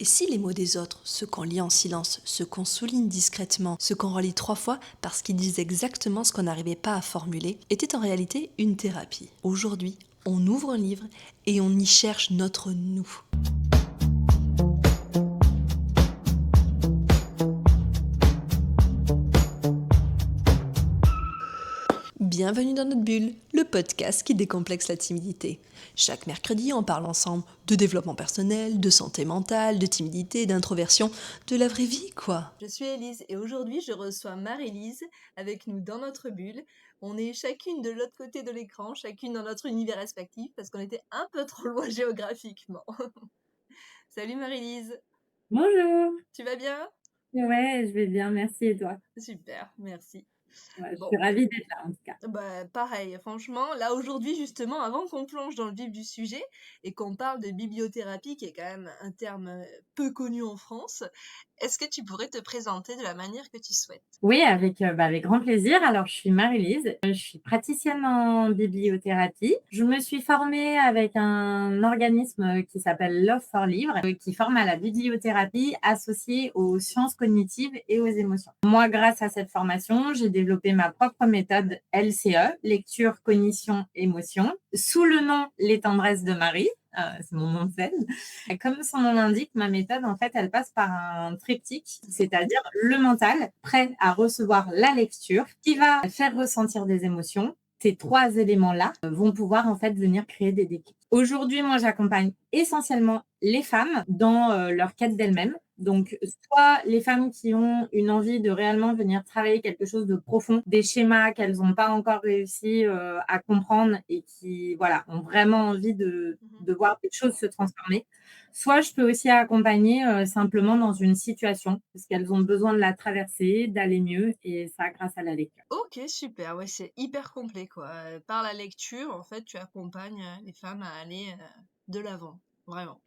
Et si les mots des autres, ceux qu'on lit en silence, ceux qu'on souligne discrètement, ceux qu'on relit 3 fois parce qu'ils disent exactement ce qu'on n'arrivait pas à formuler, étaient en réalité une thérapie? Aujourd'hui, on ouvre un livre et on y cherche notre nous. Bienvenue dans notre bulle, le podcast qui décomplexe la timidité. Chaque mercredi, on parle ensemble de développement personnel, de santé mentale, de timidité, d'introversion, de la vraie vie, quoi. Je suis Élise et aujourd'hui, je reçois Marie-Lise avec nous dans notre bulle. On est chacune de l'autre côté de l'écran, chacune dans notre univers respectif parce qu'on était un peu trop loin géographiquement. Salut Marie-Lise, Bonjour. tu vas bien? Ouais, je vais bien, merci et toi? Super, merci. Ouais, je suis Bon, ravie d'être là en tout cas. bah, pareil, franchement, là aujourd'hui justement, avant qu'on plonge dans le vif du sujet et qu'on parle de bibliothérapie, qui est quand même un terme peu connu en France, est-ce que tu pourrais te présenter de la manière que tu souhaites? Oui, avec grand plaisir. Alors je suis Marie-Lise, je suis praticienne en bibliothérapie. Je me suis formée avec un organisme qui s'appelle Love for Livre, qui forme à la bibliothérapie associée aux sciences cognitives et aux émotions. Moi, grâce à cette formation, j'ai développé ma propre méthode LCE, lecture, cognition, émotion, sous le nom Les tendresses de Marie. C'est mon nom de scène. Comme son nom l'indique, ma méthode, en fait, elle passe par un triptyque, c'est-à-dire le mental, prêt à recevoir la lecture, qui va faire ressentir des émotions. Ces trois éléments-là vont pouvoir en fait venir créer des déclics. Aujourd'hui, moi, j'accompagne essentiellement les femmes dans leur quête d'elles-mêmes. Donc, soit les femmes qui ont une envie de réellement venir travailler quelque chose de profond, des schémas qu'elles n'ont pas encore réussi à comprendre et qui, voilà, ont vraiment envie Mhm. de voir des choses se transformer. Soit je peux aussi accompagner simplement dans une situation, parce qu'elles ont besoin de la traverser, d'aller mieux, et ça grâce à la lecture. Ok, super, ouais, c'est hyper complet quoi. Par la lecture, en fait, tu accompagnes les femmes à aller de l'avant, vraiment.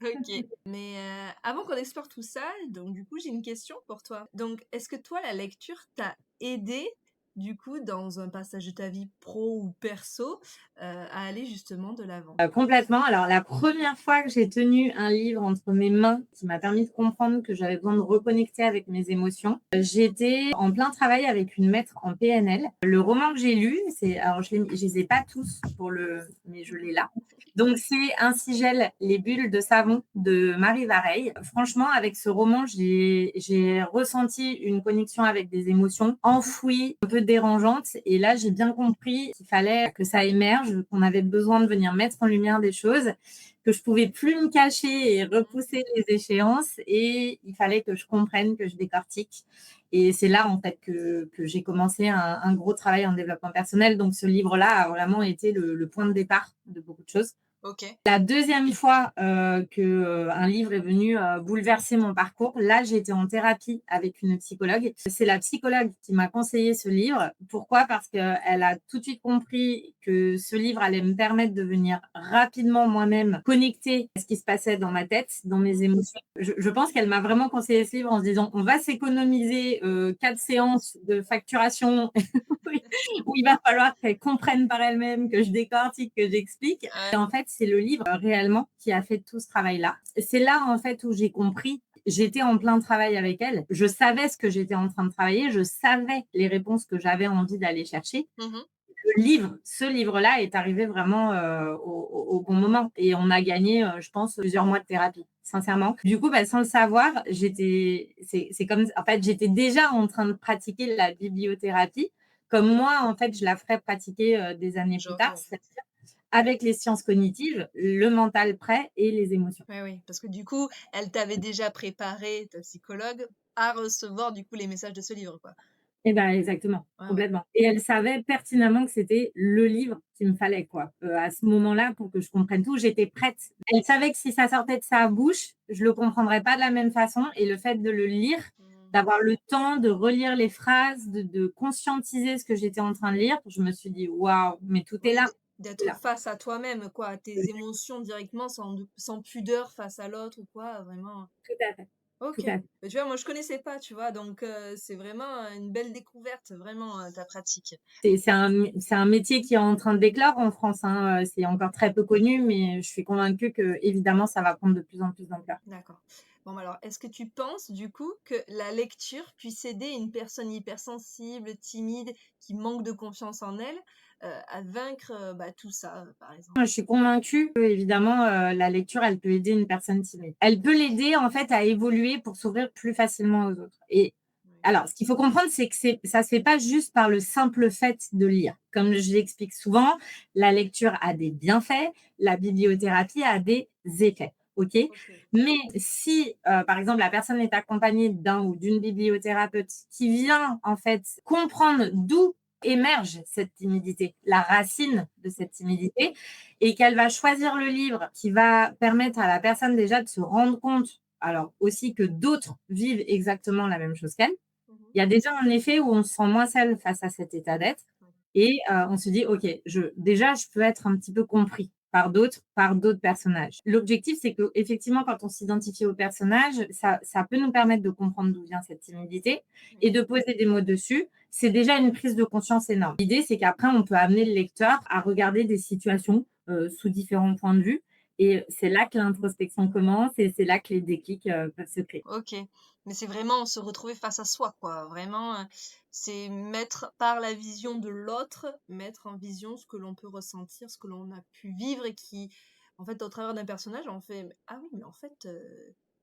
Ok. Mais avant qu'on explore tout ça, donc du coup, j'ai une question pour toi. Donc, est-ce que toi, la lecture t'a aidé, du coup, dans un passage de ta vie pro ou perso, à aller justement de l'avant? Complètement. Alors, la première fois que j'ai tenu un livre entre mes mains qui m'a permis de comprendre que j'avais besoin de reconnecter avec mes émotions, j'étais en plein travail avec une maître en PNL. Le roman que j'ai lu, alors je les ai pas tous mais je l'ai là. Donc, c'est Ainsi gèlent les bulles de savon de Marie Vareille. Franchement, avec ce roman, j'ai ressenti une connexion avec des émotions enfouies, un peu dérangeantes. Et là, j'ai bien compris qu'il fallait que ça émerge, qu'on avait besoin de venir mettre en lumière des choses, que je pouvais plus me cacher et repousser les échéances. Et il fallait que je comprenne, que je décortique. Et c'est là, en fait, que j'ai commencé un gros travail en développement personnel. Donc, ce livre-là a vraiment été le point de départ de beaucoup de choses. Ok. La deuxième fois qu'un livre est venu bouleverser mon parcours, là, j'étais en thérapie avec une psychologue. C'est la psychologue qui m'a conseillé ce livre. Pourquoi? Parce qu'elle a tout de suite compris que ce livre allait me permettre de venir rapidement moi-même connecter à ce qui se passait dans ma tête, dans mes émotions. Je pense qu'elle m'a vraiment conseillé ce livre en se disant, on va s'économiser 4 séances de facturation où il va falloir qu'elle comprenne par elle-même, que je décortique, que j'explique. Et en fait, c'est le livre réellement qui a fait tout ce travail-là. C'est là, en fait, où j'ai compris. J'étais en plein travail avec elle. Je savais ce que j'étais en train de travailler. Je savais les réponses que j'avais envie d'aller chercher. Mhm. Ce livre-là est arrivé vraiment au bon moment. Et on a gagné, je pense, plusieurs mois de thérapie, sincèrement. Du coup, sans le savoir, c'est comme, en fait, j'étais déjà en train de pratiquer la bibliothérapie, comme moi, en fait, je la ferais pratiquer des années Je plus tard, vois. c'est-à-dire avec les sciences cognitives, le mental prêt et les émotions. Oui, oui, parce que du coup, elle t'avait déjà préparé, ta psychologue, à recevoir du coup les messages de ce livre, quoi. Eh ben, exactement, Ouais, ouais. complètement. Et elle savait pertinemment que c'était le livre qu'il me fallait, quoi. À ce moment-là, pour que je comprenne tout, j'étais prête. Elle savait que si ça sortait de sa bouche, je le comprendrais pas de la même façon. Et le fait de le lire, Mhm. d'avoir le temps de relire les phrases, de conscientiser ce que j'étais en train de lire, je me suis dit: «Waouh, mais tout est Oui, là, tout est d'être là». face à toi-même, quoi, à tes émotions directement, sans pudeur face à l'autre ou quoi, vraiment. Tout à fait. tout OK. à fait. Tu vois, moi, je connaissais pas, tu vois? Donc c'est vraiment, une belle découverte, vraiment, ta pratique. C'est un métier qui est en train de d'éclore en France, hein, c'est encore très peu connu, mais je suis convaincue que évidemment ça va prendre de plus en plus d'ampleur. D'accord. Bon, bah, alors, est-ce que tu penses, du coup, que la lecture puisse aider une personne hypersensible, timide, qui manque de confiance en elle, à vaincre, bah, tout ça, par exemple? Moi, je suis convaincue qu'évidemment, la lecture, elle peut aider une personne timide. Elle peut l'aider, en fait, à évoluer pour s'ouvrir plus facilement aux autres. Et Oui. alors, ce qu'il faut comprendre, c'est que ça se fait pas juste par le simple fait de lire. Comme je l'explique souvent, la lecture a des bienfaits, la bibliothérapie a des effets. OK? OK. Mais si, par exemple, la personne est accompagnée d'un ou d'une bibliothérapeute qui vient, en fait, comprendre d'où émerge cette timidité, la racine de cette timidité, et qu'elle va choisir le livre qui va permettre à la personne déjà de se rendre compte, alors aussi que d'autres vivent exactement la même chose qu'elle. Mmh. Il y a déjà un effet où on se sent moins seul face à cet état d'être Ouais. et on se dit: «OK, je peux être un petit peu compris par d'autres personnages». L'objectif, c'est qu'effectivement, quand on s'identifie au personnage, ça peut nous permettre de comprendre d'où vient cette timidité Oui. et de poser des mots dessus. C'est déjà une prise de conscience énorme. L'idée, c'est qu'après, on peut amener le lecteur à regarder des situations, sous différents points de vue et c'est là que l'introspection commence et c'est là que les déclics, peuvent se créer. OK. Mais c'est vraiment se retrouver face à soi, quoi. Vraiment, c'est mettre par la vision de l'autre, mettre en vision ce que l'on peut ressentir, ce que l'on a pu vivre et qui en fait, au travers d'un personnage, on fait: «Ah oui, mais en fait,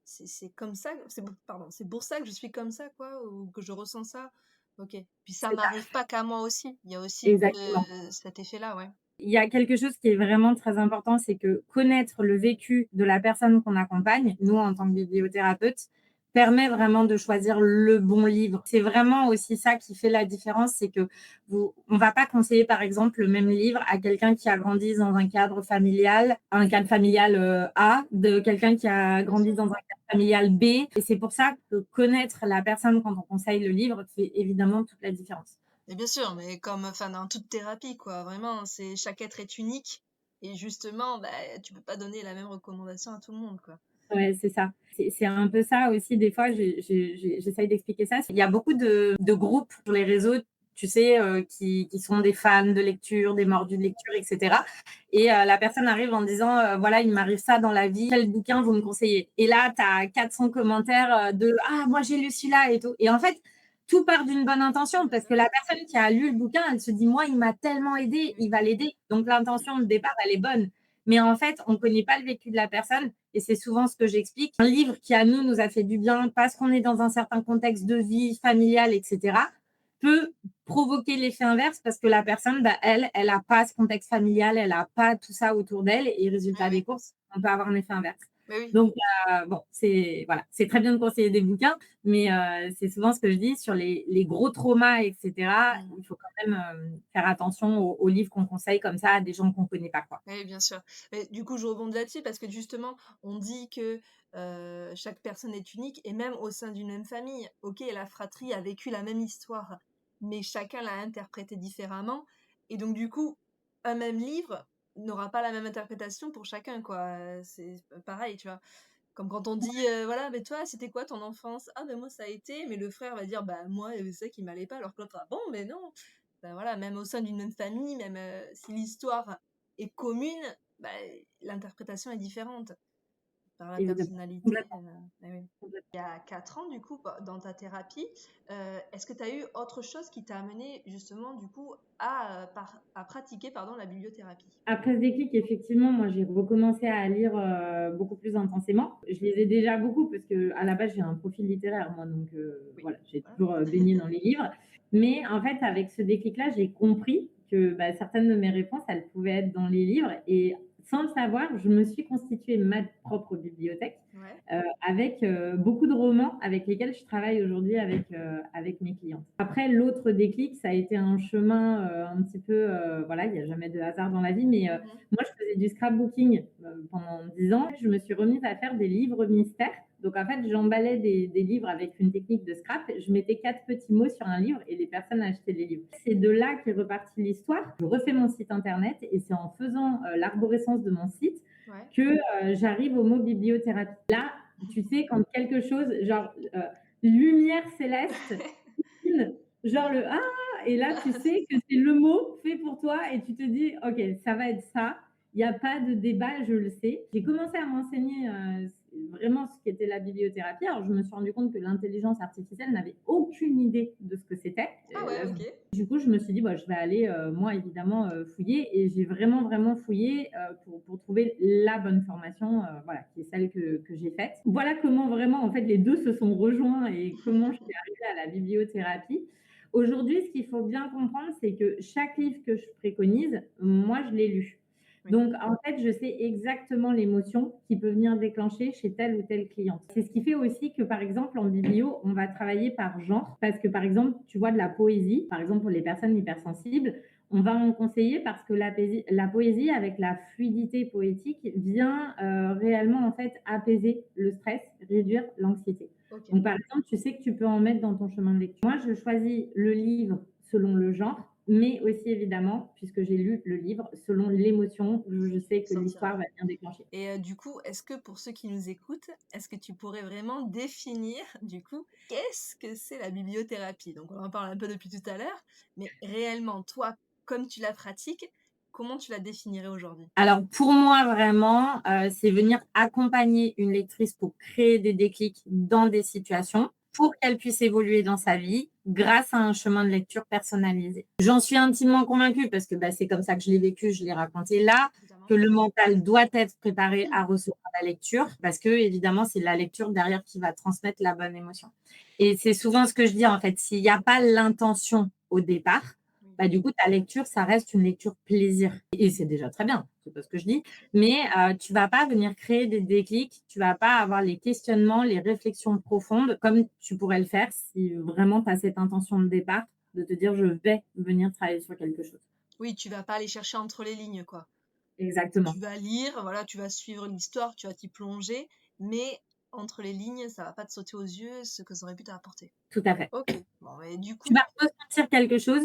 c'est comme ça, c'est pour ça que je suis comme ça, quoi, ou que je ressens ça». OK. Puis ça C'est ça, n'arrive pas qu'à moi aussi. Il y a aussi, exactement. cet effet-là, ouais. Il y a quelque chose qui est vraiment très important, c'est que connaître le vécu de la personne qu'on accompagne, nous en tant que bibliothérapeute, permet vraiment de choisir le bon livre. C'est vraiment aussi ça qui fait la différence, c'est que on va pas conseiller par exemple le même livre à quelqu'un qui a grandi dans un cadre familial A, de quelqu'un qui a Bien grandi sûr. dans un cadre familial B. Et c'est pour ça que connaître la personne quand on conseille le livre fait évidemment toute la différence. Mais bien sûr, mais comme, enfin, dans toute thérapie, quoi, vraiment, c'est chaque être est unique et justement, bah, tu peux pas donner la même recommandation à tout le monde, quoi. Ouais, c'est ça. C'est un peu ça aussi, des fois, j'essaye d'expliquer ça. Il y a beaucoup de groupes sur les réseaux, tu sais, qui sont des fans de lecture, des mordus de lecture, et cetera. Et la personne arrive en disant, voilà, il m'arrive ça dans la vie, quel bouquin vous me conseillez? Et là, tu as 400 commentaires de ah, moi j'ai lu celui-là et tout. Et en fait, tout part d'une bonne intention Bien parce sûr. que la personne qui a lu le bouquin, elle se dit, moi, il m'a tellement aidé, Oui. il va l'aider. Donc l'intention de départ, elle est bonne. Mais en fait, on ne connaît pas le vécu de la personne et c'est souvent ce que j'explique. Un livre qui, à nous a fait du bien parce qu'on est dans un certain contexte de vie familiale, etc., peut provoquer l'effet inverse parce que la personne, bah, elle n'a pas ce contexte familial, elle n'a pas tout ça autour d'elle et Oui, résultat des oui. courses, on peut avoir un effet inverse. Mais oui. Donc, bon, c'est très bien de conseiller des bouquins, mais c'est souvent ce que je dis sur les gros traumas, etc. Mmh. Il faut quand même faire attention aux livres qu'on conseille comme ça à des gens qu'on ne connaît pas, quoi. Oui, bien sûr. Mais du coup, je rebondis là-dessus parce que justement, on dit que, chaque personne est unique et même au sein d'une même famille. OK, la fratrie a vécu la même histoire, mais chacun l'a interprétée différemment et donc du coup, un même livre n'aura pas la même interprétation pour chacun, quoi, c'est pareil, tu vois? Comme quand on dit, voilà: «Mais toi, c'était quoi ton enfance?» «Ah, ben moi, ça a été», mais le frère va dire: «Bah, moi, c'est ça qui m'allait pas», alors que l'autre: «Ah bon? Mais non». Ben voilà, même au sein d'une même famille, même, si l'histoire est commune, bah, l'interprétation est différente par la Évidemment. personnalité, Complètement, et oui. complètement. Il y a 4 ans, du coup, dans ta thérapie, est-ce que tu as eu autre chose qui t'a amené justement, du coup, à pratiquer, pardon, la bibliothérapie? Après ce déclic, effectivement, moi, j'ai recommencé à lire, beaucoup plus intensément. Je lisais déjà beaucoup parce qu'à la base, j'ai un profil littéraire moi, donc Oui, voilà, j'ai voilà. toujours, baigné dans les livres. Mais en fait, avec ce déclic-là, j'ai compris que, bah, certaines de mes réponses, elles pouvaient être dans les livres et sans le savoir, je me suis constitué ma propre bibliothèque, Ouais. avec, beaucoup de romans avec lesquels je travaille aujourd'hui avec mes clientes. Après, l'autre déclic, ça a été un chemin, un petit peu, voilà, il n'y a jamais de hasard dans la vie, mais Mmh. moi, je faisais du scrapbooking, pendant 10 ans. Je me suis remise à faire des livres mystères. Donc en fait, j'emballais des livres avec une technique de scrap. Je mettais 4 petits mots sur un livre et les personnes achetaient les livres. C'est de là qu'est repartie l'histoire. Je refais mon site internet et c'est en faisant, l'arborescence de mon site Ouais. que, j'arrive au mot bibliothérapie. Là, tu sais, quand quelque chose, genre, lumière céleste, genre le «Ah!» et là, tu sais que c'est le mot fait pour toi et tu te dis: «OK, ça va être ça». Il y a pas de débat, je le sais. J'ai commencé à m'enseigner, vraiment ce qu'était la bibliothérapie. Alors je me suis rendu compte que l'intelligence artificielle n'avait aucune idée de ce que c'était. Ah ouais, Là, OK. du coup, je me suis dit: «Bah, je vais aller, moi évidemment, fouiller» et j'ai vraiment, vraiment fouillé, pour trouver la bonne formation, voilà, qui est celle que j'ai faite. Voilà comment vraiment, en fait, les 2 se sont rejoints et comment je suis arrivée à la bibliothérapie. Aujourd'hui, ce qu'il faut bien comprendre, c'est que chaque livre que je préconise, moi, je l'ai lu. Oui. Donc, en fait, je sais exactement l'émotion qui peut venir déclencher chez telle ou telle cliente. C'est ce qui fait aussi que, par exemple, en biblio, on va travailler par genre. Parce que, par exemple, tu vois de la poésie, par exemple, pour les personnes hypersensibles, on va en conseiller parce que la poésie, avec la fluidité poétique, vient réellement, en fait, apaiser le stress, réduire l'anxiété. OK. Donc, par exemple, tu sais que tu peux en mettre dans ton chemin de lecture. Moi, je choisis le livre selon le genre, mais aussi évidemment, puisque j'ai lu le livre, selon l'émotion, je sais que Sortira. l'histoire va bien déclencher. Et du coup, est-ce que pour ceux qui nous écoutent, est-ce que tu pourrais vraiment définir, du coup, qu'est-ce que c'est la bibliothérapie? Donc on en parle un peu depuis tout à l'heure, mais réellement, toi, comme tu la pratiques, comment tu la définirais aujourd'hui? Alors pour moi vraiment, c'est venir accompagner une lectrice pour créer des déclics dans des situations, pour qu'elle puisse évoluer dans sa vie grâce à un chemin de lecture personnalisé. J'en suis intimement convaincue parce que, bah, c'est comme ça que je l'ai vécu, je l'ai raconté là, Évidemment. que le mental doit être préparé à recevoir la lecture parce qu'évidemment, c'est la lecture derrière qui va transmettre la bonne émotion et c'est souvent ce que je dis en fait, s'il y a pas l'intention au départ, Oui. bah, du coup, ta lecture, ça reste une lecture plaisir et c'est déjà très bien, c'est pas ce que je dis, mais tu vas pas venir créer des déclics, tu vas pas avoir les questionnements, les réflexions profondes comme tu pourrais le faire si vraiment tu as cette intention de départ de te dire: «Je vais venir travailler sur quelque chose». Oui, tu vas pas aller chercher entre les lignes, quoi. Tu Exactement, vas lire, voilà, tu vas suivre l'histoire, tu vas t'y plonger, mais entre les lignes, ça va pas te sauter aux yeux ce que ça aurait pu t'apporter. tout à fait. OK. Bon, et du Tu coup, vas ressentir quelque chose,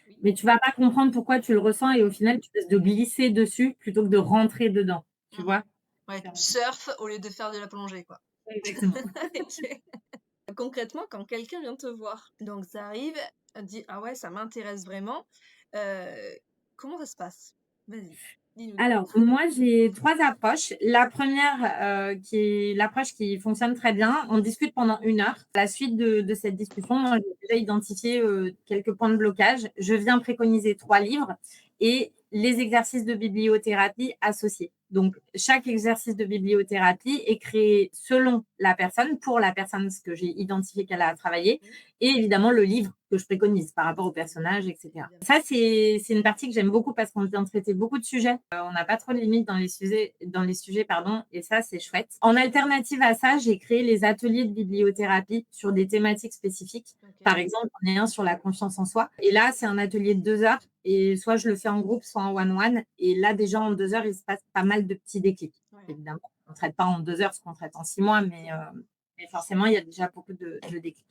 oui. mais tu vas pas comprendre pourquoi tu le ressens et au final, tu risques de glisser dessus plutôt que de rentrer dedans, tu Mmh. vois? Ouais, tu surfes au lieu de faire de la plongée, quoi. Exactement. OK. Concrètement, quand quelqu'un vient te voir, donc ça arrive, elle dit: «Ah ouais, ça m'intéresse vraiment», heu, comment ça se passe? Vas-y, dis-nous tout. Alors, moi, j'ai 3 approches. La première, qui est l'approche qui fonctionne très bien, on discute pendant 1 heure. À la suite de cette discussion, moi, j'ai déjà identifié, quelques points de blocage. Je viens préconiser 3 livres et les exercices de bibliothérapie associés. Donc, chaque exercice de bibliothérapie est créé selon la personne, pour la personne, ce que j'ai identifié qu'elle a à travailler Oui, et évidemment le livre que je préconise par rapport au personnage, et cetera. évidemment. Ça, c'est une partie que j'aime beaucoup parce qu'on vient traiter beaucoup de sujets. On n'a pas trop de limites dans les sujets, pardon, et ça, c'est chouette. En alternative à ça, j'ai créé les ateliers de bibliothérapie sur des thématiques spécifiques. OK. Par exemple, on est un sur la confiance en soi. Et là, c'est un atelier de 2 heures. Et soit je le fais en groupe, soit en one-one. Et là, déjà, en 2 heures, il se passe pas mal de petits déclics. Ouais, Évidemment, on ne traite pas en 2 heures ce qu'on traite en 6 mois, mais forcément, il y a déjà beaucoup de déclics.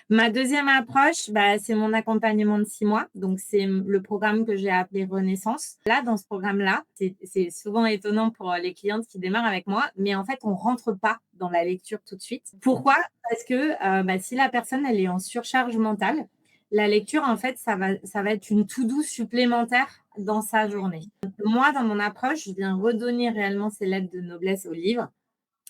Ma deuxième approche, bah, c'est mon accompagnement de 6 mois. Donc, c'est le programme que j'ai appelé Renaissance. Là, dans ce programme-là, c'est souvent étonnant pour les clientes qui démarrent avec moi, mais en fait, on rentre pas dans la lecture tout de suite. Pourquoi? Parce que bah, si la personne, elle est en surcharge mentale, la lecture, en fait, ça va être une to-do supplémentaire dans sa oui. journée. Moi, dans mon approche, je viens redonner réellement ces lettres de noblesse au livre.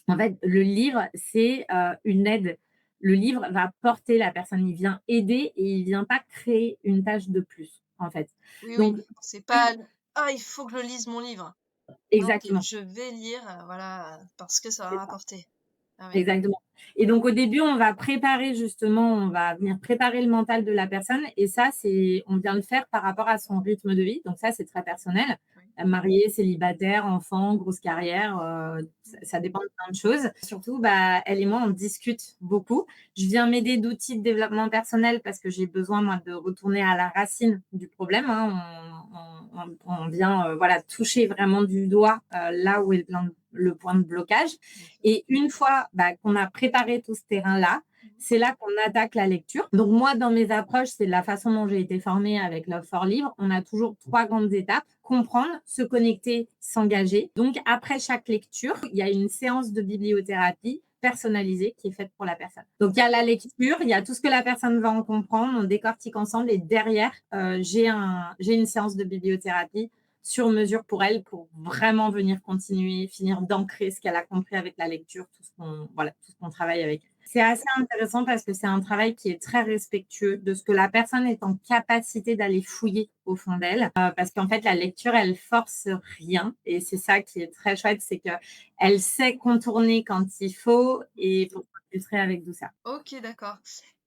En fait, le livre, c'est une aide. Le livre va porter la personne, il vient aider et il vient pas créer une tâche de plus, en fait. Oui, oui, Donc, c'est pas: «Ah, il faut que je lise mon livre». Non, c'est: exactement, «Je vais lire, voilà, parce que ça va c'est ça. rapporter». Ah oui. Exactement. Et donc au début, on va préparer justement, on va venir préparer le mental de la personne et ça, on vient le faire par rapport à son rythme de vie. Donc ça, c'est très personnel. Oui. Marié, célibataire, enfant, grosse carrière, ça dépend de plein de choses. Surtout, bah, elle et moi, on discute beaucoup. Je viens m'aider d'outils de développement personnel parce que j'ai besoin, moi, de retourner à la racine du problème, hein. On vient, voilà, toucher vraiment du doigt, là où est le point de blocage. Bien sûr. Et une fois bah, qu'on a préparé tout ce terrain-là, Mmh. c'est là qu'on attaque la lecture. Donc moi, dans mes approches, c'est la façon dont j'ai été formée avec Love for Livre. On a toujours 3 grandes étapes. Comprendre, se connecter, s'engager. Donc après chaque lecture, il y a une séance de bibliothérapie personnalisée qui est faite pour la personne. Donc, il y a la lecture, il y a tout ce que la personne va en comprendre, on décortique ensemble et derrière, j'ai une séance de bibliothérapie sur mesure pour elle, pour vraiment venir continuer, finir d'ancrer ce qu'elle a compris avec la lecture, tout ce qu'on travaille avec. C'est assez intéressant parce que c'est un travail qui est très respectueux de ce que la personne est en capacité d'aller fouiller au fond d'elle. Parce qu'en fait, la lecture, elle force rien. Et c'est ça qui est très chouette, c'est qu'elle sait contourner quand il faut et pour illustrer avec douceur. OK, d'accord.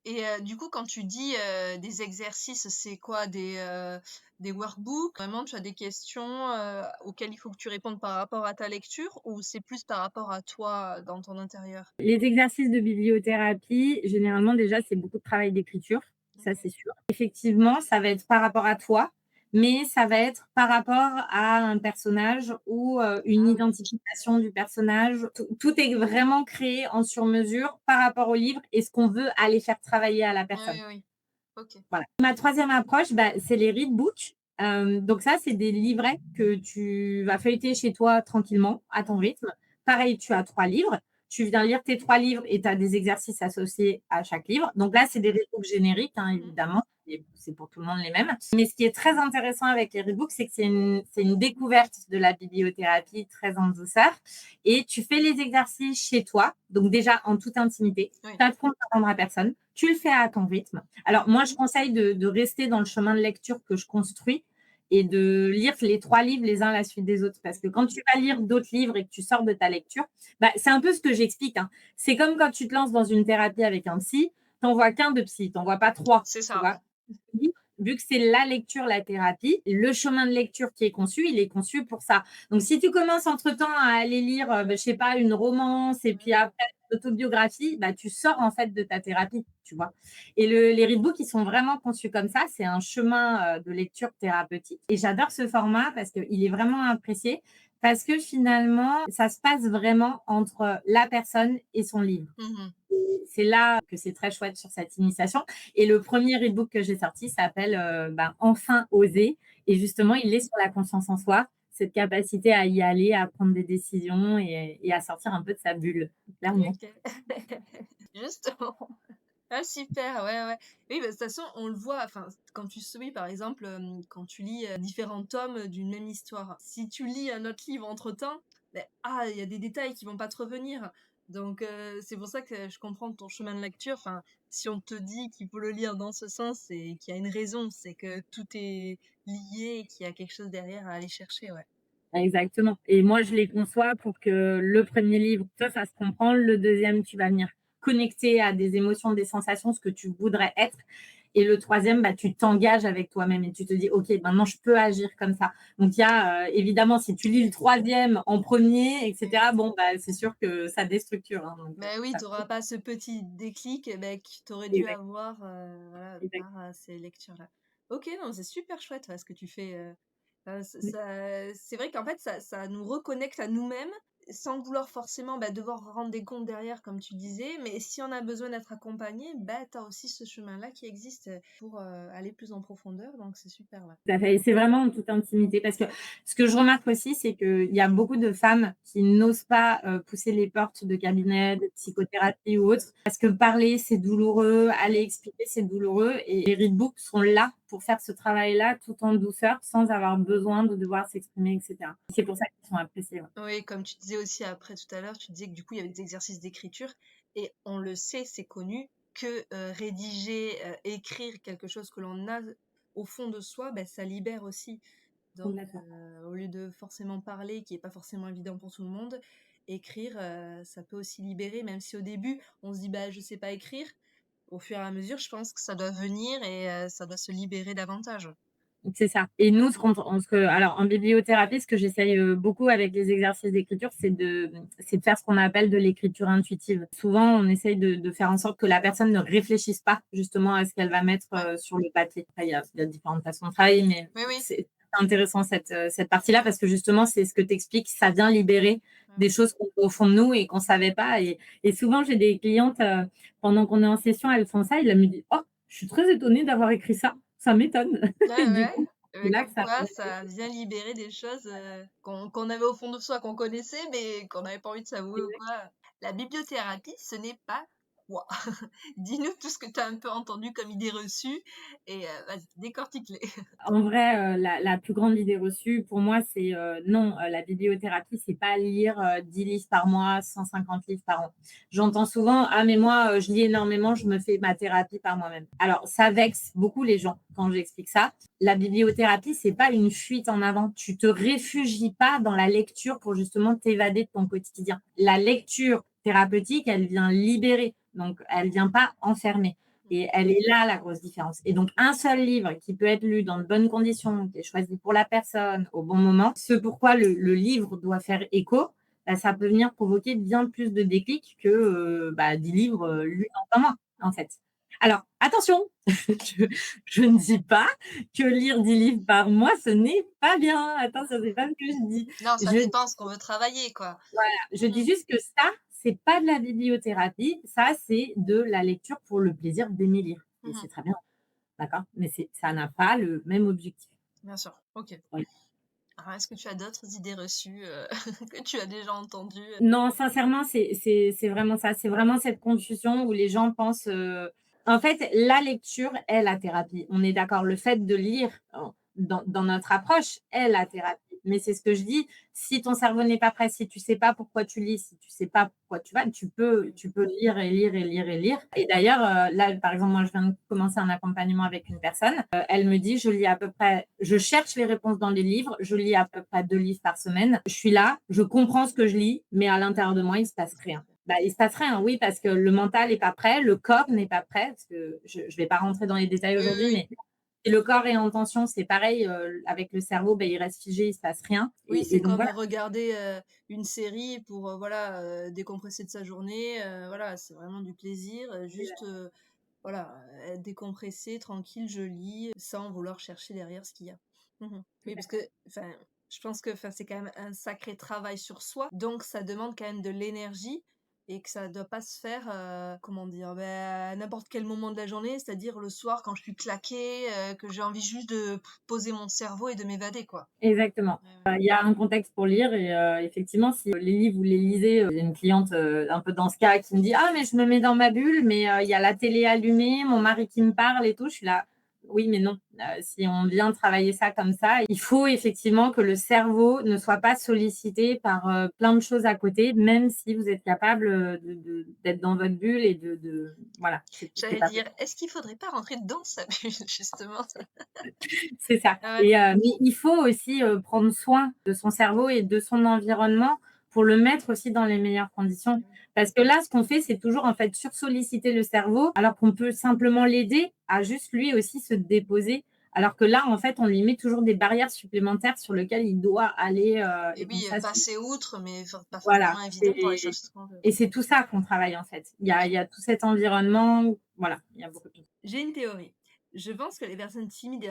Et du coup, quand tu dis, des exercices, c'est quoi? Des workbooks? Vraiment, tu as des questions, auxquelles il faut que tu répondes par rapport à ta lecture ou c'est plus par rapport à toi, dans ton intérieur? Les exercices de bibliothérapie, généralement, déjà, c'est beaucoup de travail d'écriture, ça, OK. c'est sûr. Effectivement, ça va être par rapport à toi, mais ça va être par rapport à un personnage ou une Ah oui. identification du personnage. Tout est vraiment créé en sur-mesure par rapport au livre et ce qu'on veut aller faire travailler à la Oui, personne. oui, oui. OK. Voilà. Ma troisième approche, bah, c'est les readbooks. Donc ça, c'est des livrets que tu vas feuilleter chez toi tranquillement, à ton rythme. Pareil, tu as 3 livres. Tu viens lire tes 3 livres et tu as des exercices associés à chaque livre. Donc là, c'est des readbooks génériques, hein, Mmh. évidemment. Et c'est pour tout le monde les mêmes. Mais ce qui est très intéressant avec les readbooks, c'est que c'est une découverte de la bibliothérapie très en douceur. Et tu fais les exercices chez toi, donc déjà en toute intimité. Oui. Tu as de compte à rendre à personne. Tu le fais à ton rythme. Alors, moi, je conseille de rester dans le chemin de lecture que je construis et de lire les 3 livres les uns à la suite des autres. Parce que quand tu vas lire d'autres livres et que tu sors de ta lecture, bah, c'est un peu ce que j'explique, hein. C'est comme quand tu te lances dans une thérapie avec un psy, tu n'en vois qu'un de psy, tu n'en vois pas 3, C'est tu ça, vois. Vu que c'est la lecture, la thérapie, le chemin de lecture qui est conçu, il est conçu pour ça. Donc, si tu commences entre-temps à aller lire, je sais pas, une romance et puis ouais. après une autobiographie, bah, tu sors en fait de ta thérapie, tu vois. Et les readbooks, ils sont vraiment conçus comme ça. C'est un chemin de lecture thérapeutique. Et j'adore ce format parce qu'il est vraiment apprécié. Parce que finalement, ça se passe vraiment entre la personne et son livre. Mmh. C'est là que c'est très chouette sur cette initiation. Et le premier e-book que j'ai sorti s'appelle Enfin oser. Et justement, il est sur la confiance en soi, cette capacité à y aller, à prendre des décisions et à sortir un peu de sa bulle, clairement. OK. Justement. Ah super, ouais, ouais. Oui, bah, de toute façon, on le voit, enfin, quand tu oui, par exemple, quand tu lis, différents tomes d'une même histoire. Si tu lis un autre livre entre-temps, beh, il y a des détails qui vont pas te revenir. Donc c'est pour ça que je comprends ton chemin de lecture. Enfin, si on te dit qu'il faut le lire dans ce sens, c'est qu'il y a une raison, c'est que tout est lié et qu'il y a quelque chose derrière à aller chercher, ouais. Exactement. Et moi, je les conçois pour que le premier livre, ça se comprend. Le deuxième, tu vas venir connecter à des émotions, des sensations, ce que tu voudrais être. Et le troisième, bah, tu t'engages avec toi-même et tu te dis, OK, maintenant, je peux agir comme ça. Donc, il y a, évidemment, si tu lis le troisième en premier, Oui. etc., bon, bah, c'est sûr que ça déstructure, hein, donc, Bah oui, ça tu auras pas ce petit déclic, bah, que tu aurais dû exact, avoir, voilà, exact. par, ces lectures-là. OK, non, c'est super chouette, ouais, ce que tu fais, c'est vrai qu'en fait, ça nous reconnecte à nous-mêmes, sans vouloir forcément, bah, devoir rendre des comptes derrière, comme tu disais. Mais si on a besoin d'être accompagné, bah, tu as aussi ce chemin-là qui existe, pour, aller plus en profondeur, donc c'est super, ouais. Tout à fait. Et c'est vraiment en toute intimité parce que ce que je remarque aussi, c'est qu'il y a beaucoup de femmes qui n'osent pas pousser les portes de cabinet, de psychothérapie ou autre, parce que parler, c'est douloureux, aller expliquer, c'est douloureux. Et les readbooks sont là pour faire ce travail-là tout en douceur, sans avoir besoin de devoir s'exprimer, etc. C'est pour ça qu'ils sont appréciés. Ouais. Oui, comme tu disais aussi après tout à l'heure, tu disais que du coup, il y avait des exercices d'écriture et on le sait, c'est connu que, rédiger, écrire quelque chose que l'on a au fond de soi, bah, ça libère aussi. Donc, Complètement. au lieu de forcément parler, qui est pas forcément évident pour tout le monde, écrire, ça peut aussi libérer, même si au début, on se dit: «Bah, je sais pas écrire». Au fur et à mesure, je pense que ça doit venir et ça doit se libérer davantage. C'est ça. Et nous, alors en bibliothérapie, ce que j'essaye beaucoup avec les exercices d'écriture, c'est de faire ce qu'on appelle de l'écriture intuitive. Souvent, on essaye de faire en sorte que la personne ne réfléchisse pas justement à ce qu'elle va mettre Ouais. sur le papier. Après, il y a différentes façons de travailler, mais Oui, oui. c'est intéressant cette partie-là parce que justement, c'est ce que tu expliques, ça vient libérer Ouais, des ouais. choses qu'on a au fond de nous et qu'on savait pas. Et souvent, j'ai des clientes, pendant qu'on est en session, elles font ça, et elles me disent: «Oh, je suis très étonnée d'avoir écrit ça. Ça m'étonne.» Ouais, Et du ouais. coup, c'est là que Comme ça quoi ça vient libérer des choses, qu'on avait au fond de soi, qu'on connaissait, mais qu'on n'avait pas envie de s'avouer ou quoi. La bibliothérapie, ce n'est pas quoi? Dis-nous tout ce que tu as un peu entendu comme idée reçue et vas-y, décortique-les. En vrai, la plus grande idée reçue pour moi, c'est, non, la bibliothérapie, c'est pas lire, 10 livres par mois, 150 livres par an. J'entends souvent: «Ah mais moi, je lis énormément, je me fais ma thérapie par moi-même». Alors ça vexe beaucoup les gens quand j'explique ça. La bibliothérapie, c'est pas une fuite en avant. Tu te réfugies pas dans la lecture pour justement t'évader de ton quotidien. La lecture thérapeutique, elle vient libérer, donc elle vient pas enfermer. Et elle est là la grosse différence. Et donc, un seul livre qui peut être lu dans de bonnes conditions, qui est choisi pour la personne au bon moment, ce pourquoi le livre doit faire écho, bah, ça peut venir provoquer bien plus de déclics que 10 livres lus en un mois, en fait. Alors, attention, je ne dis pas que lire 10 livres par mois, ce n'est pas bien. Attention, c'est pas ce que je dis. Non, ça Je dépend ce qu'on veut travailler, quoi. je Mmh. dis juste que ça, c'est pas de la bibliothérapie, ça, c'est de la lecture pour le plaisir d'aimer lire et Mmh. c'est très bien, d'accord? Mais ça n'a pas le même objectif. Bien sûr, OK. Oui. Alors est-ce que tu as d'autres idées reçues, que tu as déjà entendues? Non, sincèrement, c'est vraiment ça. C'est vraiment cette confusion où les gens pensent, en fait, la lecture est la thérapie. On est d'accord. Le fait de lire dans notre approche est la thérapie. Mais c'est ce que je dis, si ton cerveau n'est pas prêt, si tu sais pas pourquoi tu lis, si tu sais pas pourquoi tu vas, tu peux lire et lire et lire et lire. Et d'ailleurs, là, par exemple, moi, je viens de commencer un accompagnement avec une personne. Elle me dit, je cherche les réponses dans les livres, je lis à peu près 2 livres par semaine. Je suis là, je comprends ce que je lis, mais à l'intérieur de moi, il se passe rien. Bah, il se passe rien, oui, parce que le mental n'est pas prêt, le corps n'est pas prêt, parce que je ne vais pas rentrer dans les détails Oui, aujourd'hui, oui, mais si le corps est en tension, c'est pareil, avec le cerveau, ben, il reste figé, il se passe rien. oui, Et c'est donc comme voilà. regarder, une série pour, voilà, décompresser de sa journée, voilà, c'est vraiment du plaisir, juste, voilà, être décompressé, tranquille, je lis, sans vouloir chercher derrière ce qu'il y a. Mmh. Oui, parce que, enfin, je pense que, enfin, c'est quand même un sacré travail sur soi, donc ça demande quand même de l'énergie et que ça doit pas se faire, comment dire? À n'importe quel moment de la journée, c'est-à-dire le soir quand je suis claquée, que j'ai envie juste de poser mon cerveau et de m'évader, quoi. Exactement. Ouais, ouais. Il y a un contexte pour lire et effectivement, si les livres, vous les lisez, j'ai une cliente, un peu dans ce cas qui me dit: «Ah mais je me mets dans ma bulle, mais il y a la télé allumée, mon mari qui me parle et tout». Je suis là: «Oui, mais non, si on vient travailler ça comme ça, il faut effectivement que le cerveau ne soit pas sollicité par, plein de choses à côté, même si vous êtes capable, d'être dans votre bulle et voilà, c'est J'allais pas dire: «Est-ce qu'il faudrait pas rentrer dans sa bulle?» justement? C'est ça. Ah ouais. Et mais il faut aussi, prendre soin de son cerveau et de son environnement pour le mettre aussi dans les meilleures conditions. Parce que là, ce qu'on fait, c'est toujours, en fait, sursolliciter le cerveau, alors qu'on peut simplement l'aider à juste lui aussi se déposer. Alors que là, en fait, on lui met toujours des barrières supplémentaires sur lesquelles il doit aller, Et et donc oui, ça, c'est passer outre, mais pas voilà, forcément évident pour les c'est choses qu'on veut. et c'est tout ça qu'on travaille, en fait. Il y a tout cet environnement, voilà, il y a beaucoup de choses. J'ai une théorie. Je pense que les personnes timides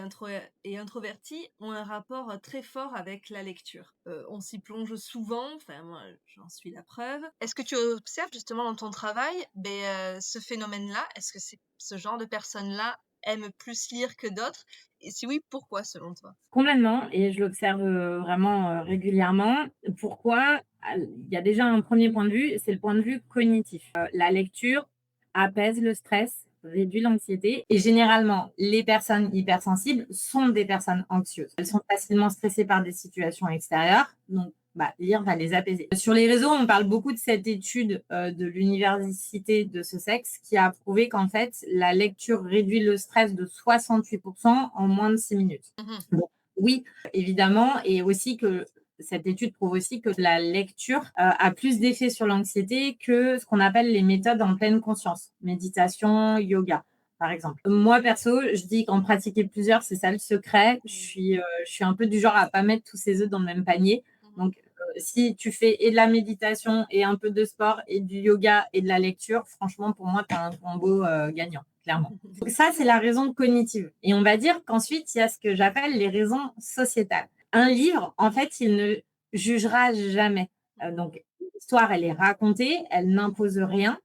et introverties ont un rapport très fort avec la lecture. On s'y plonge souvent, enfin moi j'en suis la preuve. Est-ce que tu observes justement dans ton travail ce phénomène-là? Est-ce que ce genre de personnes-là aiment plus lire que d'autres? Et si oui, pourquoi selon toi? Complètement et je l'observe, vraiment, régulièrement. Pourquoi? Il y a déjà un premier point de vue, c'est le point de vue cognitif. La lecture apaise le stress, réduit l'anxiété et généralement, les personnes hypersensibles sont des personnes anxieuses. Elles sont facilement stressées par des situations extérieures, donc lire va les apaiser. Sur les réseaux, on parle beaucoup de cette étude, de l'université de Sussex qui a prouvé qu'en fait, la lecture réduit le stress de 68 en moins de 6 minutes. Mmh. Oui, évidemment, et aussi que cette étude prouve aussi que la lecture a plus d'effet sur l'anxiété que ce qu'on appelle les méthodes en pleine conscience, méditation, yoga, par exemple. Moi, perso, je dis qu'en pratiquer plusieurs, c'est ça le secret. Je suis un peu du genre à pas mettre tous ses œufs dans le même panier. Mmh. Donc, si tu fais et de la méditation et un peu de sport et du yoga et de la lecture, franchement, pour moi, tu as un combo gagnant, clairement. Donc ça, c'est la raison cognitive. Et on va dire qu'ensuite, il y a ce que j'appelle les raisons sociétales. Un livre, en fait, il ne jugera jamais. Donc, l'histoire, elle est racontée, elle n'impose rien.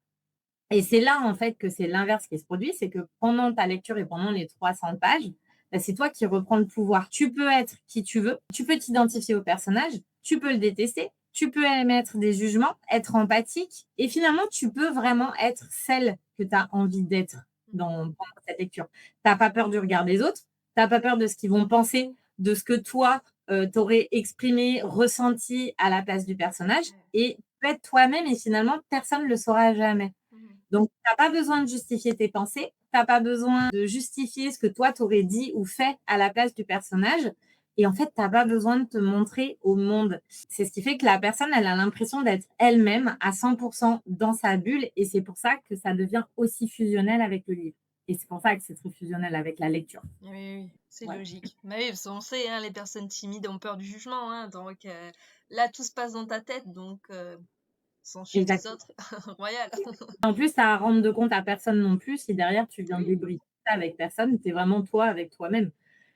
Et c'est là, en fait, que c'est l'inverse qui se produit, c'est que pendant ta lecture et pendant les 300 pages, c'est toi qui reprends le pouvoir. Tu peux être qui tu veux, tu peux t'identifier au personnage, tu peux le détester, tu peux émettre des jugements, être empathique et finalement, tu peux vraiment être celle que tu as envie d'être pendant cette lecture. Tu as pas peur du regard des autres, tu as pas peur de ce qu'ils vont penser, de ce que toi, tu aurais exprimé, ressenti à la place du personnage et tu peux être toi-même et finalement, personne ne le saura jamais. Donc, tu as pas besoin de justifier tes pensées, tu as pas besoin de justifier ce que toi, tu aurais dit ou fait à la place du personnage et en fait, tu as pas besoin de te montrer au monde. C'est ce qui fait que la personne, elle a l'impression d'être elle-même à 100 dans sa bulle et c'est pour ça que ça devient aussi fusionnel avec le livre et c'est pour ça que c'est très fusionnel avec la lecture. Oui, oui, c'est Ouais. logique. Bah oui, parce qu'on sait, hein, les personnes timides ont peur du jugement, hein, donc là, tout se passe dans ta tête, donc sans chez les Exactement. autres, royal. En plus, ça rendre de compte à personne non plus si derrière tu viens Oui. débriefer ça avec personne, tu es vraiment toi avec toi-même.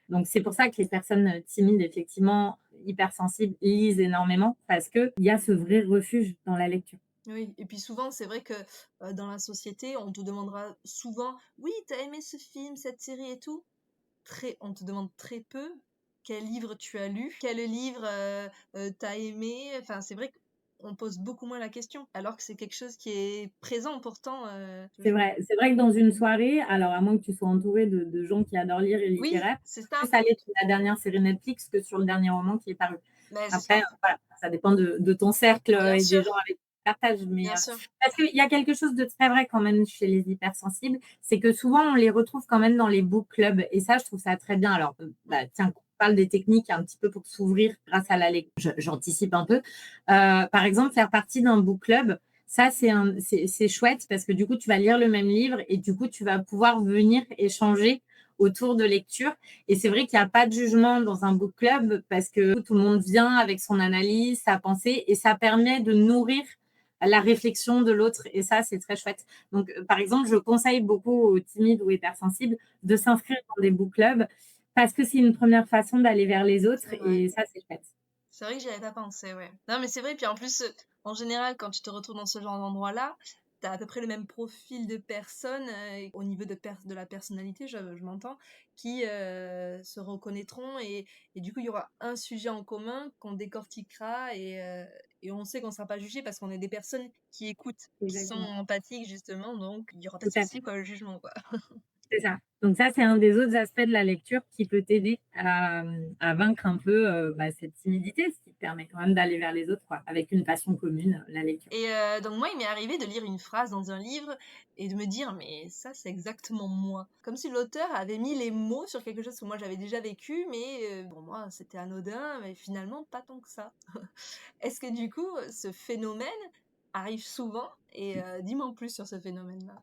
Donc c'est pour ça que les personnes, timides, effectivement, hypersensibles, lisent énormément parce qu'il y a ce vrai refuge dans la lecture. Oui, et puis souvent, c'est vrai que dans la société, on te demandera souvent, oui, t'as aimé ce film, cette série et tout. On te demande très peu quel livre tu as lu, quel livre t'as aimé. Enfin, c'est vrai qu'on pose beaucoup moins la question, alors que c'est quelque chose qui est présent pourtant. C'est vrai que dans une soirée, alors à moins que tu sois entouré de gens qui adorent lire et Oui, littéraire, c'est plus ça. aller sur la dernière série Netflix que sur le dernier roman qui est paru. Mais c'est Après, ça, voilà, ça dépend de ton cercle, bien et des sûr, gens avec qui tu partages, mais bien sûr. parce qu'il y a quelque chose de très vrai quand même chez les hypersensibles, c'est que souvent on les retrouve quand même dans les book clubs et ça, je trouve ça très bien. Alors, bah, tiens, on parle des techniques un petit peu pour s'ouvrir grâce à la lecture. J'anticipe un peu. Par exemple, faire partie d'un book club, ça, c'est chouette parce que du coup, tu vas lire le même livre et du coup, tu vas pouvoir venir échanger autour de lecture. Et c'est vrai qu'il n'y a pas de jugement dans un book club parce que tout le monde vient avec son analyse, sa pensée et ça permet de nourrir la réflexion de l'autre. Et ça, c'est très chouette. Donc, par exemple, je conseille beaucoup aux timides ou hypersensibles de s'inscrire dans des book clubs parce que c'est une première façon d'aller vers les autres C'est vrai. et ça, c'est chouette. C'est vrai que j'y avais pas pensé, ouais. Non, mais c'est vrai, puis en plus, en général, quand tu te retrouves dans ce genre d'endroit-là, tu as à peu près le même profil de personnes, au niveau de la personnalité, je m'entends, qui se reconnaîtront et du coup, il y aura un sujet en commun qu'on décortiquera et on sait qu'on ne sera pas jugé parce qu'on est des personnes qui écoutent, qui sont Exactement. empathiques justement, donc il y aura pas Tout de à souci, fait. quoi, le jugement, quoi. C'est ça. Donc ça, c'est un des autres aspects de la lecture qui peut t'aider à vaincre un peu, bah, cette timidité, ce qui te permet quand même d'aller vers les autres, quoi, avec une passion commune, la lecture. Et donc moi, il m'est arrivé de lire une phrase dans un livre et de me dire: «Mais ça, c'est exactement moi». Comme si l'auteur avait mis les mots sur quelque chose que moi j'avais déjà vécu, mais pour moi, c'était anodin, mais finalement pas tant que ça. Est-ce que du coup, ce phénomène arrive souvent? Et dis-moi en plus sur ce phénomène-là.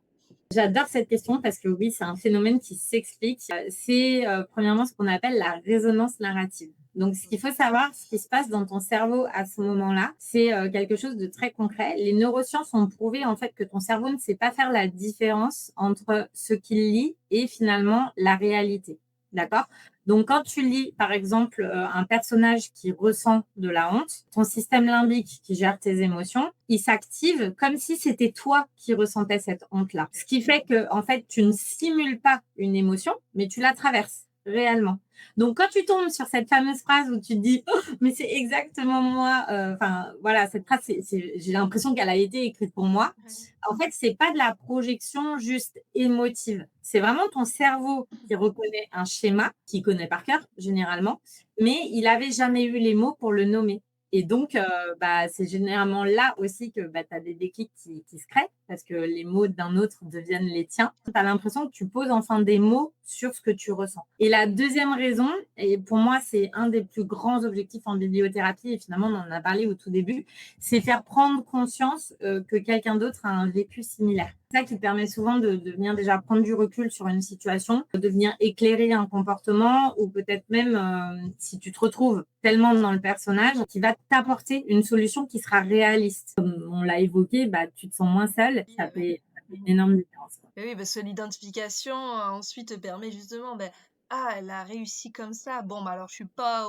J'adore cette question parce que oui, c'est un phénomène qui s'explique. C'est premièrement ce qu'on appelle la résonance narrative. Donc, ce qu'il faut savoir, ce qui se passe dans ton cerveau à ce moment-là, c'est quelque chose de très concret. Les neurosciences ont prouvé en fait que ton cerveau ne sait pas faire la différence entre ce qu'il lit et finalement la réalité. D'accord? Donc, quand tu lis, par exemple, un personnage qui ressent de la honte, ton système limbique qui gère tes émotions, il s'active comme si c'était toi qui ressentais cette honte-là. Ce qui fait que, en fait, tu ne simules pas une émotion, mais tu la traverses réellement. Donc, quand tu tombes sur cette fameuse phrase où tu te dis, oh, mais c'est exactement moi, enfin, voilà, cette phrase, j'ai l'impression qu'elle a été écrite pour moi. Ouais. En fait, c'est pas de la projection juste émotive. C'est vraiment ton cerveau qui reconnaît un schéma, qui connaît par cœur, généralement, mais il avait jamais eu les mots pour le nommer. Et donc, bah, c'est généralement là aussi que bah, tu as des déclics qui se créent parce que les mots d'un autre deviennent les tiens. Tu as l'impression que tu poses enfin des mots sur ce que tu ressens. Et la deuxième raison, et pour moi, c'est un des plus grands objectifs en bibliothérapie, et finalement, on en a parlé au tout début, c'est faire prendre conscience que quelqu'un d'autre a un vécu similaire. C'est ça qui te permet souvent de venir déjà prendre du recul sur une situation, de venir éclairer un comportement ou peut-être même si tu te retrouves tellement dans le personnage, qui va t'apporter une solution qui sera réaliste. Comme on l'a évoqué, bah, tu te sens moins seul, Oui, ça fait une énorme différence. Quoi. oui, parce que l'identification, ensuite te permet justement, ben: «Ah, elle a réussi comme ça. Bon, bah, alors je suis pas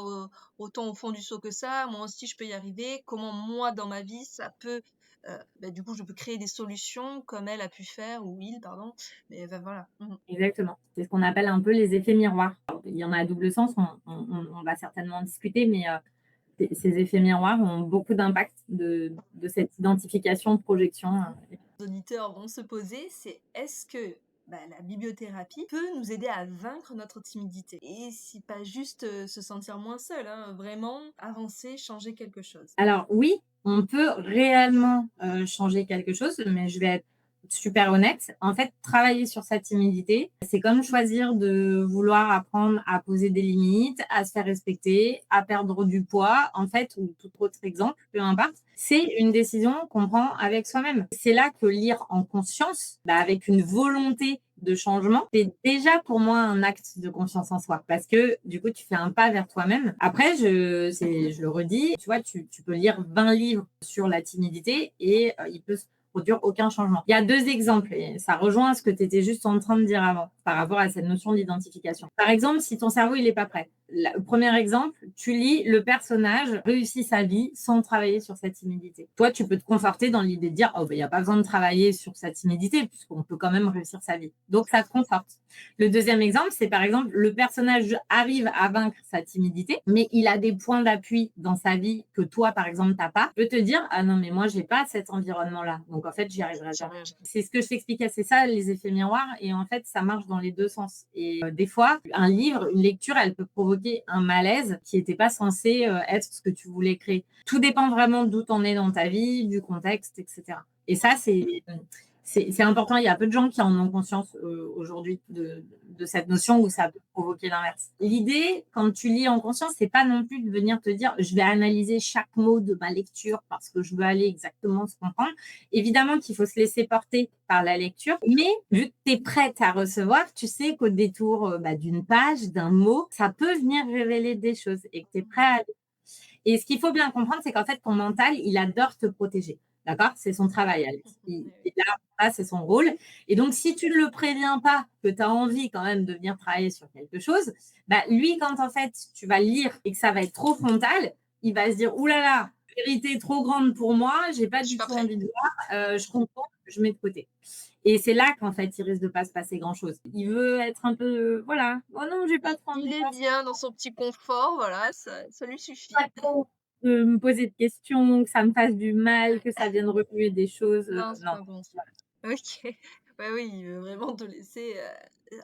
autant au fond du seau que ça. Moi aussi, je peux y arriver. Comment moi, dans ma vie, ça peut» bah, du coup, je peux créer des solutions comme elle a pu faire ou il, pardon. Mais bah, voilà. Mmh. Exactement. C'est ce qu'on appelle un peu les effets miroirs. Alors, il y en a à double sens, on va certainement en discuter, mais Ces effets miroirs ont beaucoup d'impact de cette identification, de projection. Les auditeurs vont se poser, c'est est-ce que la bibliothérapie peut nous aider à vaincre notre timidité? Et si pas juste se sentir moins seul, hein, vraiment avancer, changer quelque chose. Alors oui, on peut réellement changer quelque chose, mais je vais être super honnête. En fait, travailler sur sa timidité, c'est comme choisir de vouloir apprendre à poser des limites, à se faire respecter, à perdre du poids, en fait, ou tout autre exemple, peu importe. C'est une décision qu'on prend avec soi-même. C'est là que lire en conscience, avec une volonté de changement, c'est déjà pour moi un acte de confiance en soi parce que du coup, tu fais un pas vers toi-même. Après, je le redis, tu vois, tu peux lire 20 livres sur la timidité et il peut se produire aucun changement. Il y a deux exemples et ça rejoint ce que tu étais juste en train de dire avant par rapport à cette notion d'identification. Par exemple, si ton cerveau il n'est pas prêt. Le premier exemple, tu lis le personnage réussit sa vie sans travailler sur sa timidité. Toi, tu peux te conforter dans l'idée de dire il n'y a pas besoin de travailler sur sa timidité puisqu'on peut quand même réussir sa vie. Donc, ça te conforte. Le deuxième exemple, c'est par exemple le personnage arrive à vaincre sa timidité, mais il a des points d'appui dans sa vie que toi, par exemple, tu n'as pas. Tu peux te dire ah non, mais moi, j'ai pas cet environnement-là. Donc, en fait, j'y arriverai jamais. C'est ce que je t'expliquais, c'est ça, les effets miroirs. Et en fait, ça marche dans les deux sens. Et des fois, un livre, une lecture, elle peut provoquer un malaise qui n'était pas censé être ce que tu voulais créer. Tout dépend vraiment d'où tu en es dans ta vie, du contexte, etc. Et ça, c'est important. Il y a peu de gens qui en ont conscience aujourd'hui de cette notion où ça peut provoquer l'inverse. L'idée, quand tu lis en conscience, c'est pas non plus de venir te dire je vais analyser chaque mot de ma lecture parce que je veux aller exactement se comprendre. Évidemment qu'il faut se laisser porter par la lecture, mais vu que tu es prête à recevoir, tu sais qu'au détour d'une page, d'un mot, ça peut venir révéler des choses et que tu es prêt à... Et ce qu'il faut bien comprendre, c'est qu'en fait, ton mental, il adore te protéger. D'accord? C'est son travail, Alex. Il est là, c'est son rôle. Et donc, si tu ne le préviens pas que tu as envie quand même de venir travailler sur quelque chose, lui, quand en fait, tu vas le lire et que ça va être trop frontal, il va se dire, ouh là là, vérité trop grande pour moi, j'ai pas du tout envie de voir, je comprends, je mets de côté. Et c'est là qu'en fait, il risque de pas se passer grand-chose. Il veut être un peu, voilà, oh non, j'ai pas trop envie. Il est bien dans son petit confort, voilà, ça lui suffit. Pas trop de me poser de questions, que ça me fasse du mal, que ça vienne remuer des choses. Non, c'est Non. pas bon. OK. Ouais, oui, il veut vraiment te laisser,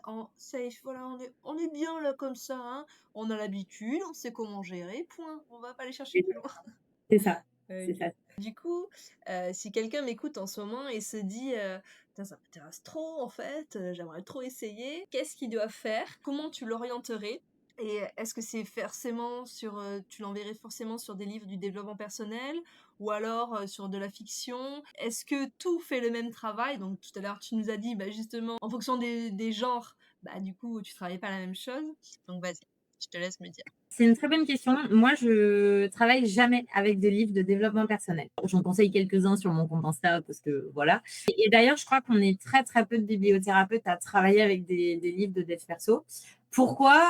en safe. Voilà, on est bien là comme ça, hein. On a l'habitude, on sait comment gérer, point. On va pas aller chercher plus loin. C'est ça, Ouais, c'est ça. du coup, si quelqu'un m'écoute en ce moment et se dit, «Putain, ça m'intéresse trop en fait, j'aimerais trop essayer», qu'est-ce qu'il doit faire? Comment tu l'orienterais? Et est-ce que c'est forcément sur, tu l'enverrais forcément sur des livres du développement personnel ou alors, sur de la fiction? Est-ce que tout fait le même travail? Donc tout à l'heure, tu nous as dit, justement, en fonction des genres, du coup, tu travailles pas la même chose. Donc vas-y, je te laisse me dire. C'est une très bonne question. Moi, je travaille jamais avec des livres de développement personnel. J'en conseille quelques-uns sur mon compte Insta parce que voilà. Et d'ailleurs, je crois qu'on est très, très peu de bibliothérapeutes à travailler avec des livres de dev perso. Pourquoi?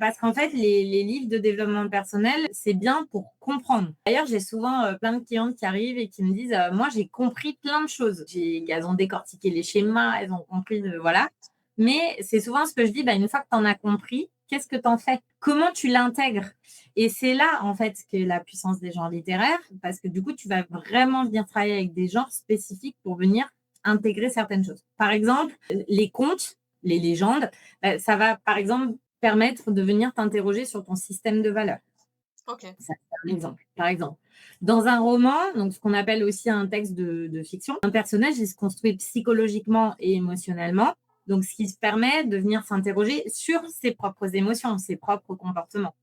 Parce qu'en fait, les livres de développement personnel, c'est bien pour comprendre. D'ailleurs, j'ai souvent plein de clientes qui arrivent et qui me disent moi, j'ai compris plein de choses. Elles ont décortiqué les schémas, elles ont compris, voilà. Mais c'est souvent ce que je dis, une fois que tu en as compris, qu'est-ce que tu en fais? Comment tu l'intègres? Et c'est là, en fait, que la puissance des genres littéraires, parce que du coup, tu vas vraiment venir travailler avec des genres spécifiques pour venir intégrer certaines choses. Par exemple, les contes, les légendes, ça va, par exemple, permettre de venir t'interroger sur ton système de valeurs. OK. Ça, c'est un exemple. Par exemple, dans un roman, donc ce qu'on appelle aussi un texte de fiction, un personnage, il se construit psychologiquement et émotionnellement. Donc, ce qui se permet de venir s'interroger sur ses propres émotions, ses propres comportements.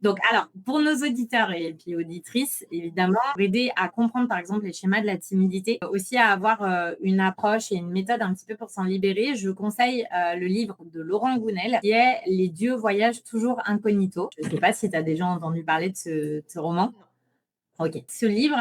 Donc, alors, pour nos auditeurs et puis auditrices, évidemment, pour aider à comprendre, par exemple, les schémas de la timidité, aussi à avoir une approche et une méthode un petit peu pour s'en libérer, je conseille le livre de Laurent Gounel, qui est Les dieux voyagent toujours incognito. Je ne sais pas si tu as déjà entendu parler de ce roman. Ok. Ce livre,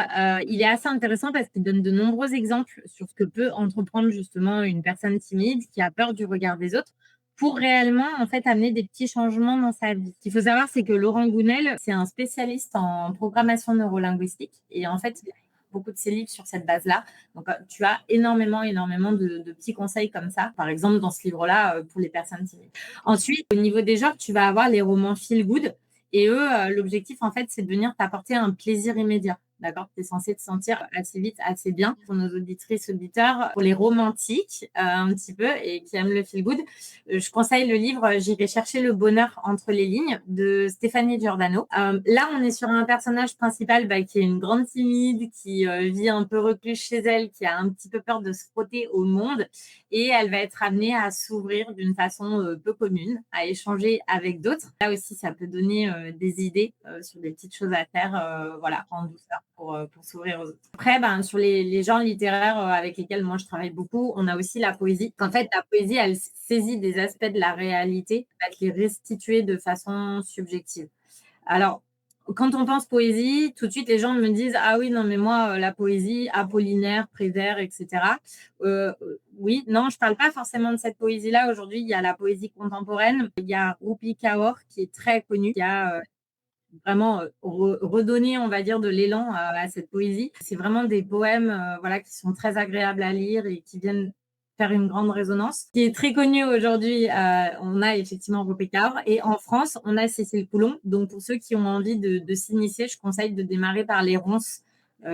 il est assez intéressant parce qu'il donne de nombreux exemples sur ce que peut entreprendre justement une personne timide qui a peur du regard des autres pour réellement en fait amener des petits changements dans sa vie. Ce qu'il faut savoir, c'est que Laurent Gounel, c'est un spécialiste en programmation neurolinguistique et en fait, il a écrit beaucoup de ses livres sur cette base-là. Donc, tu as énormément de petits conseils comme ça, par exemple dans ce livre-là pour les personnes timides. Ensuite, au niveau des genres, tu vas avoir les romans feel good Et eux, l'objectif, en fait, c'est de venir t'apporter un plaisir immédiat. D'accord? Tu es censé te sentir assez vite, assez bien. Pour nos auditrices, auditeurs, pour les romantiques, un petit peu, et qui aiment le feel good, je conseille le livre J'irai chercher le bonheur entre les lignes de Stéphanie Giordano. Là, on est sur un personnage principal qui est une grande timide, qui vit un peu recluse chez elle, qui a un petit peu peur de se frotter au monde, et elle va être amenée à s'ouvrir d'une façon peu commune, à échanger avec d'autres. Là aussi, ça peut donner des idées sur des petites choses à faire, voilà, en douceur pour s'ouvrir aux autres. Après, sur les genres littéraires avec lesquels moi je travaille beaucoup, on a aussi la poésie. En fait, la poésie, elle saisit des aspects de la réalité, elle va te les restituer de façon subjective. Alors, quand on pense poésie, tout de suite, les gens me disent ah oui, non, mais moi, la poésie, Apollinaire, Prévert, etc. Oui, non, je parle pas forcément de cette poésie-là. Aujourd'hui, il y a la poésie contemporaine. Il y a Rupi Kaur qui est très connue, qui a vraiment redonné, on va dire, de l'élan à cette poésie. C'est vraiment des poèmes voilà, qui sont très agréables à lire et qui viennent faire une grande résonance. Qui est très connu aujourd'hui, on a effectivement Rupi Kaur, et en France, on a Cécile Coulon. Donc, pour ceux qui ont envie de s'initier, je conseille de démarrer par Les Ronces,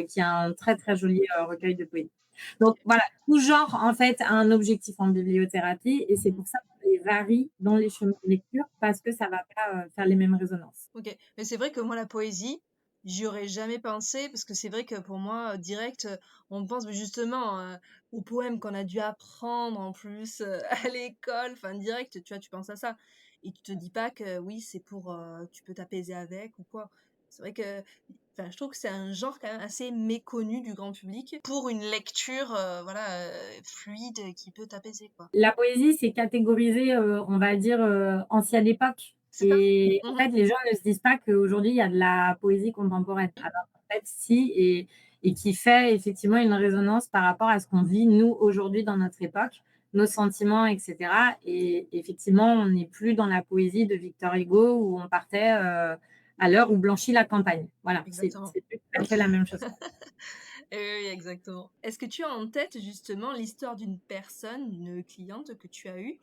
qui a un très, très joli recueil de poésie. Donc voilà, tout genre en fait a un objectif en bibliothérapie, et c'est pour ça qu'on les varie dans les chemins de lecture, parce que ça va pas faire les mêmes résonances. Ok, mais c'est vrai que moi, la poésie, j'y aurais jamais pensé, parce que c'est vrai que pour moi, direct, on pense justement aux poèmes qu'on a dû apprendre en plus à l'école, enfin direct, tu vois, tu penses à ça. Et tu te dis pas que oui, c'est pour, tu peux t'apaiser avec ou quoi. C'est vrai que, enfin, je trouve que c'est un genre quand même assez méconnu du grand public pour une lecture, voilà, fluide qui peut t'apaiser, quoi. La poésie, c'est catégorisé, on va dire, ancienne époque. C'est ça? Et en Mhm. fait, les gens ne se disent pas qu'aujourd'hui, il y a de la poésie contemporaine. Alors en fait, si, et qui fait effectivement une résonance par rapport à ce qu'on vit, nous, aujourd'hui, dans notre époque, nos sentiments, etc. Et effectivement, on n'est plus dans la poésie de Victor Hugo où on partait à l'heure où blanchit la campagne. Voilà, Exactement. c'est plus tout à fait la même chose. Oui, oui, exactement. Est-ce que tu as en tête justement l'histoire d'une personne, une cliente que tu as eue,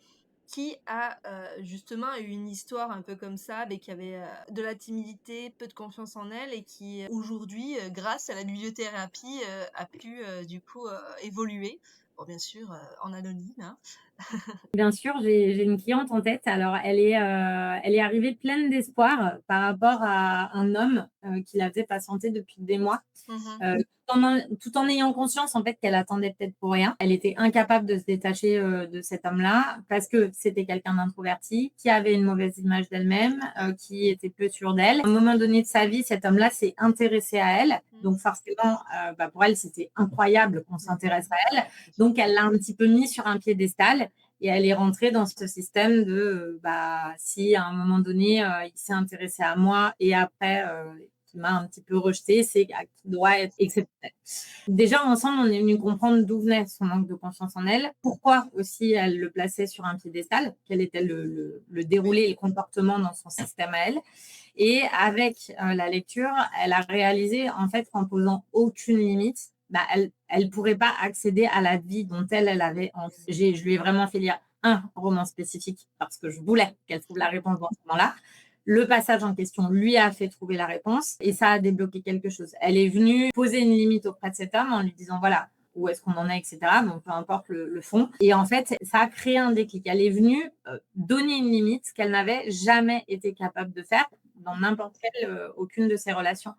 qui a justement eu une histoire un peu comme ça, mais qui avait de la timidité, peu de confiance en elle, et qui aujourd'hui, grâce à la bibliothérapie, a pu du coup évoluer. Bon, bien sûr, en anonyme, hein. Bien sûr, j'ai une cliente en tête. Alors, elle est arrivée pleine d'espoir par rapport à un homme qui la faisait patienter depuis des mois. Mhm. Tout en ayant conscience en fait qu'elle attendait peut-être pour rien. Elle était incapable de se détacher de cet homme-là parce que c'était quelqu'un d'introverti, qui avait une mauvaise image d'elle-même, qui était peu sûre d'elle. À un moment donné de sa vie, cet homme-là s'est intéressé à elle. Donc forcément, pour elle, c'était incroyable qu'on s'intéresse à elle. Donc elle l'a un petit peu mis sur un piédestal. Et elle est rentrée dans ce système de si à un moment donné, il s'est intéressé à moi et après, qui m'a un petit peu rejetée, c'est qu'il doit être exceptionnel. Déjà, ensemble, on est venu comprendre d'où venait son manque de confiance en elle, pourquoi aussi elle le plaçait sur un piédestal, quel était le déroulé et le comportement dans son système à elle. Et avec la lecture, elle a réalisé en fait qu'en posant aucune limite, elle pourrait pas accéder à la vie dont elle avait envie. Je lui ai vraiment fait lire un roman spécifique parce que je voulais qu'elle trouve la réponse dans ce moment-là. Le passage en question lui a fait trouver la réponse et ça a débloqué quelque chose. Elle est venue poser une limite auprès de cet homme en lui disant voilà, où est-ce qu'on en est, etc. Donc, peu importe le fond. Et en fait, ça a créé un déclic. Elle est venue donner une limite qu'elle n'avait jamais été capable de faire dans n'importe quelle, aucune de ses relations.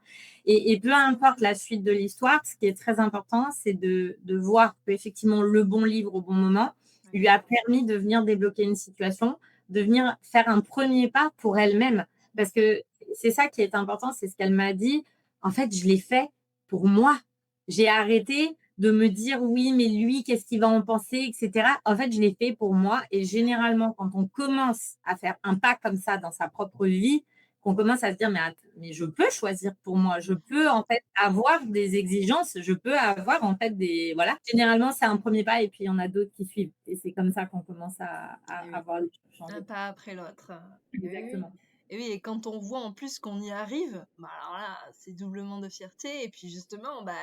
Et peu importe la suite de l'histoire, ce qui est très important, c'est de voir qu'effectivement, le bon livre au bon moment lui a permis de venir débloquer une situation, de venir faire un premier pas pour elle-même. Parce que c'est ça qui est important, c'est ce qu'elle m'a dit. En fait, je l'ai fait pour moi. J'ai arrêté de me dire oui, mais lui, qu'est-ce qu'il va en penser, etc. En fait, je l'ai fait pour moi. Et généralement, quand on commence à faire un pas comme ça dans sa propre vie, qu'on commence à se dire mais je peux choisir pour moi, je peux en fait avoir des exigences, je peux avoir en fait des voilà. Généralement, c'est un premier pas et puis il y en a d'autres qui suivent. Et c'est comme ça qu'on commence Et à oui, voir les choses un changer. pas après l'autre. Et oui, oui. Exactement. Et oui, et quand on voit en plus qu'on y arrive, bah alors là, c'est doublement de fierté. Et puis justement, bah,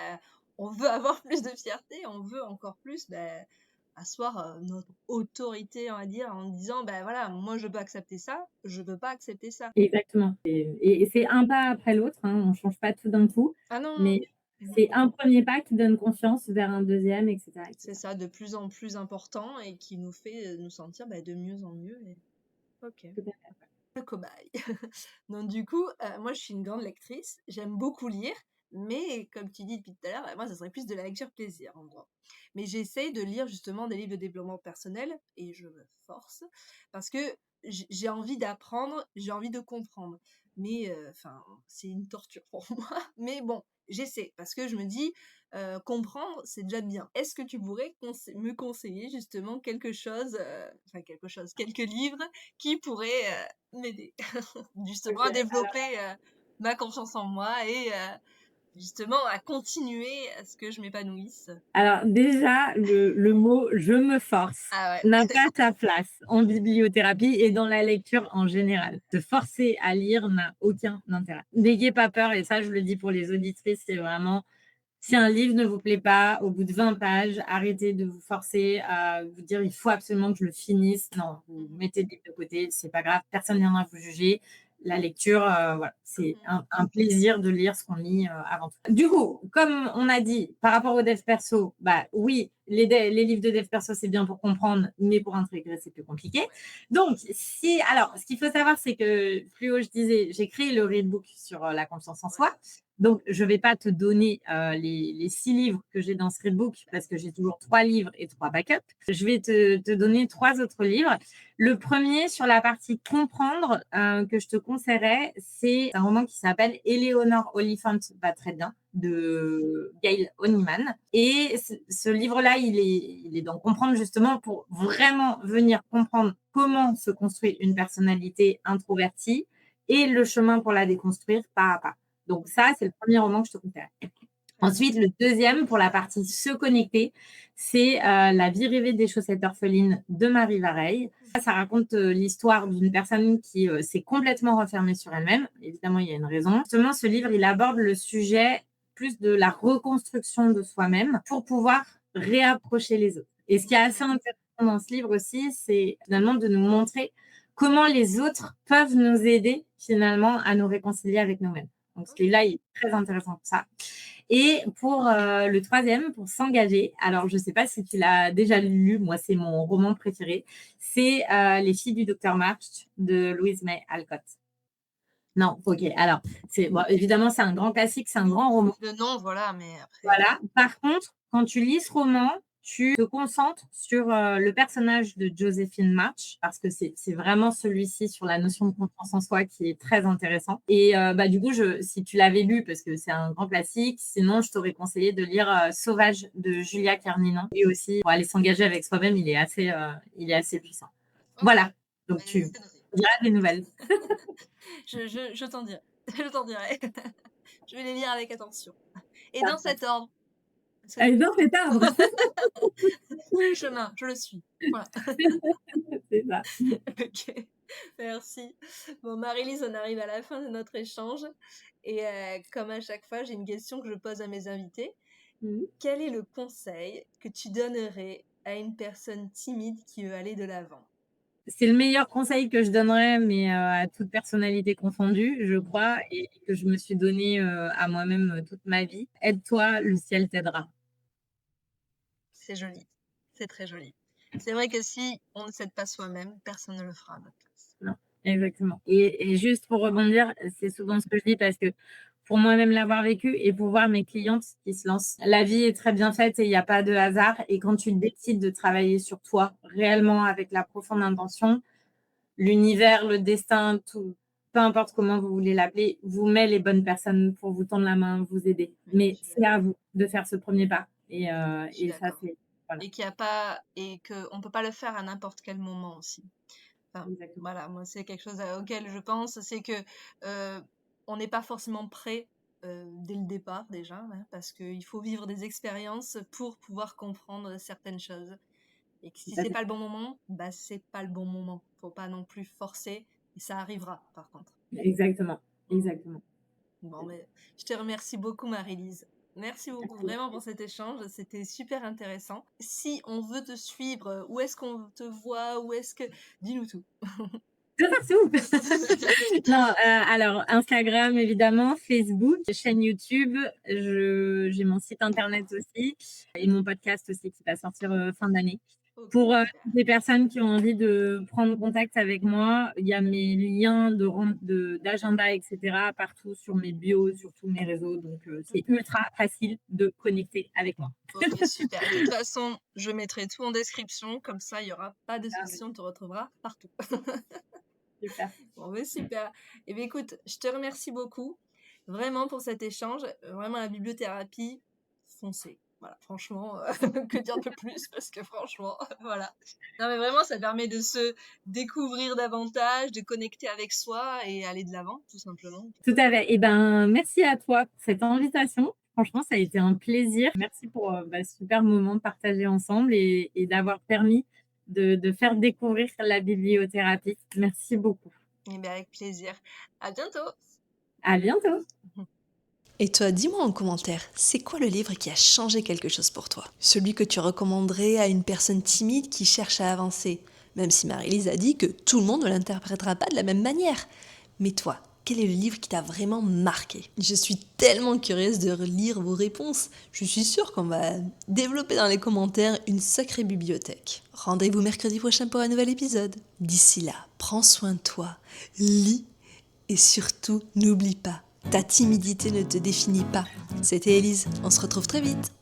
on veut avoir plus de fierté, on veut encore plus, bah, asseoir notre autorité, on va dire, en disant, ben voilà, moi je peux accepter ça, je peux pas accepter ça. Exactement et c'est un pas après l'autre, hein, on change pas tout d'un coup, Ah non, mais c'est un premier pas qui donne confiance vers un deuxième et cetera et c'est cetera. ça, de plus en plus important et qui nous fait nous sentir de mieux en mieux. Ok. Tout à fait. Le cobaye. Donc du coup, moi je suis une grande lectrice, j'aime beaucoup lire, mais comme tu dis depuis tout à l'heure, moi ça serait plus de la lecture plaisir en gros. Mais j'essaye de lire justement des livres de développement personnel et je me force parce que j'ai envie d'apprendre, j'ai envie de comprendre. Mais enfin, c'est une torture pour moi. Mais bon, j'essaie parce que je me dis comprendre, c'est déjà bien. Est-ce que tu pourrais me conseiller justement quelque chose, enfin quelque chose, quelques livres qui pourraient m'aider justement à OK. développer ma confiance en moi et justement à continuer à ce que je m'épanouisse. Alors déjà, le mot «je me force» Ah ouais, n'a pas sa place en bibliothérapie et dans la lecture en général. Se forcer à lire n'a aucun intérêt. N'ayez pas peur et ça je le dis pour les auditrices, c'est vraiment si un livre ne vous plaît pas, au bout de 20 pages, arrêtez de vous forcer à vous dire: «Il faut absolument que je le finisse». Non, vous Mhm. mettez le livre de côté, c'est pas grave, personne ne viendra vous juger. La lecture, voilà, c'est un plaisir de lire ce qu'on lit, avant tout. Du coup, comme on a dit, par rapport aux dev perso, bah, oui, les livres de dev perso, c'est bien pour comprendre, mais pour intégrer, c'est plus compliqué. Ouais. Donc si alors, ce qu'il faut savoir, c'est que plus haut, je disais, j'ai créé le readbook sur, la confiance en Ouais. soi. Donc, je ne vais pas te donner les 6 livres que j'ai dans ce readbook parce que j'ai toujours 3 livres et 3 backups. Je vais te donner 3 autres livres. Le premier, sur la partie comprendre, que je te conseillerais, c'est un roman qui s'appelle Eleanor Oliphant va très bien de Gail Honeyman. Et ce livre-là, il est dans comprendre justement pour vraiment venir comprendre comment se construit une personnalité introvertie et le chemin pour la déconstruire pas à pas. Donc ça, c'est le premier roman que je te conseille. Très bien. Ensuite, le deuxième, pour la partie se connecter, c'est La vie rêvée des chaussettes orphelines de Marie Vareille. Ça raconte l'histoire d'une personne qui s'est complètement renfermée sur elle-même. Évidemment, il y a une raison. Justement, ce livre, il aborde le sujet plus de la reconstruction de soi-même pour pouvoir réapprocher les autres. Et ce qui est assez intéressant dans ce livre aussi, c'est finalement de nous montrer comment les autres peuvent nous aider finalement à nous réconcilier avec nous-mêmes. Donc, ce livre-là, il est très intéressant pour ça. Et pour le troisième, pour s'engager, alors je ne sais pas si tu l'as déjà lu, moi c'est mon roman préféré, c'est Les filles du docteur March de Louise May Alcott. Non, ok. Alors, bon, évidemment, c'est un grand classique, c'est un grand roman. De nom, voilà, mais après. Voilà. Par contre, quand tu lis ce roman, tu te concentres sur le personnage de Joséphine March, parce que c'est vraiment celui-ci sur la notion de confiance en soi qui est très intéressant. Et du coup, si tu l'avais lu, parce que c'est un grand classique, sinon je t'aurais conseillé de lire Sauvage de Julia Carninan. Et aussi, pour aller s'engager avec soi-même, il est assez puissant. Ok, Voilà. Donc tu c'est noté. diras des nouvelles. Je t'en dirai. Je t'en dirai. Je vais les lire avec attention. Et dans Parfait. cet ordre. Parce que Allez, dans cet arbre. le chemin, je le suis. Voilà. C'est ça. Ok, merci. Bon, Marie-Lise, on arrive à la fin de notre échange. Et comme à chaque fois, j'ai une question que je pose à mes invités. Mhm. Quel est le conseil que tu donnerais à une personne timide qui veut aller de l'avant? C'est le meilleur conseil que je donnerais, mais à toute personnalité confondue, je crois, et que je me suis donné à moi-même toute ma vie. Aide-toi, le ciel t'aidera. C'est joli. C'est très joli. C'est vrai que si on ne s'aide pas soi-même, personne ne le fera à notre place. Non, exactement. Et juste pour rebondir, c'est souvent ce que je dis parce que pour moi-même l'avoir vécu et pour voir mes clientes qui se lancent, la vie est très bien faite et il n'y a pas de hasard. Et quand tu décides de travailler sur toi réellement avec la profonde intention, l'univers, le destin, tout, peu importe comment vous voulez l'appeler, vous met les bonnes personnes pour vous tendre la main, vous aider. Oui, Mais c'est à vous de faire ce premier pas. je suis Et ça, d'accord. c'est voilà, Et qu'il y a pas, et qu'on ne peut pas le faire à n'importe quel moment aussi. Enfin, exactement. voilà, moi, c'est quelque chose auquel je pense, c'est que euh, on n'est pas forcément prêt dès le départ déjà, hein, parce qu'il faut vivre des expériences pour pouvoir comprendre certaines choses. Et que si Tout à c'est fait. pas le bon moment, bah c'est pas le bon moment. Faut pas non plus forcer, et ça arrivera par contre. Exactement. Exactement. Bon, mais je te remercie beaucoup, Marie-Lise. Merci beaucoup Merci. vraiment pour cet échange, c'était super intéressant. Si on veut te suivre, où est-ce qu'on te voit? Où est-ce que dis-nous tout. Tout partout. Non, alors Instagram évidemment, Facebook, chaîne YouTube, j'ai mon site internet aussi et mon podcast aussi qui va sortir, fin d'année. OK, Pour, super. des personnes qui ont envie de prendre contact avec moi, il y a mes liens d'agenda et cetera partout sur mes bios, sur tous mes réseaux, donc c'est ultra facile de connecter avec moi. OK, super. De toute façon, je mettrai tout en description, comme ça il y aura pas de Ah oui, souci, on te retrouvera partout. super. Bon, beh, super. Eh bien, écoute, je te remercie beaucoup, vraiment pour cet échange. Vraiment, la bibliothérapie, foncez. Voilà, franchement, que dire de plus? Parce que franchement, voilà. Non, mais vraiment, ça permet de se découvrir davantage, de connecter avec soi et aller de l'avant, tout simplement. Tout à fait. Et ben, merci à toi pour cette invitation. Franchement, ça a été un plaisir. Merci pour ce super moment partagé ensemble et d'avoir permis de faire découvrir la bibliothérapie. Merci beaucoup. Eh bien, avec plaisir. À bientôt! À bientôt. Et toi, dis-moi en commentaire, c'est quoi le livre qui a changé quelque chose pour toi? Celui que tu recommanderais à une personne timide qui cherche à avancer? Même si Marie-Lise a dit que tout le monde ne l'interprétera pas de la même manière. Mais toi, quel est le livre qui t'a vraiment marqué? Je suis tellement curieuse de relire vos réponses. Je suis sûre qu'on va développer dans les commentaires une sacrée bibliothèque. Rendez-vous mercredi prochain pour un nouvel épisode. D'ici là, prends soin de toi, lis et surtout, n'oublie pas, ta timidité ne te définit pas. C'était Élise, on se retrouve très vite.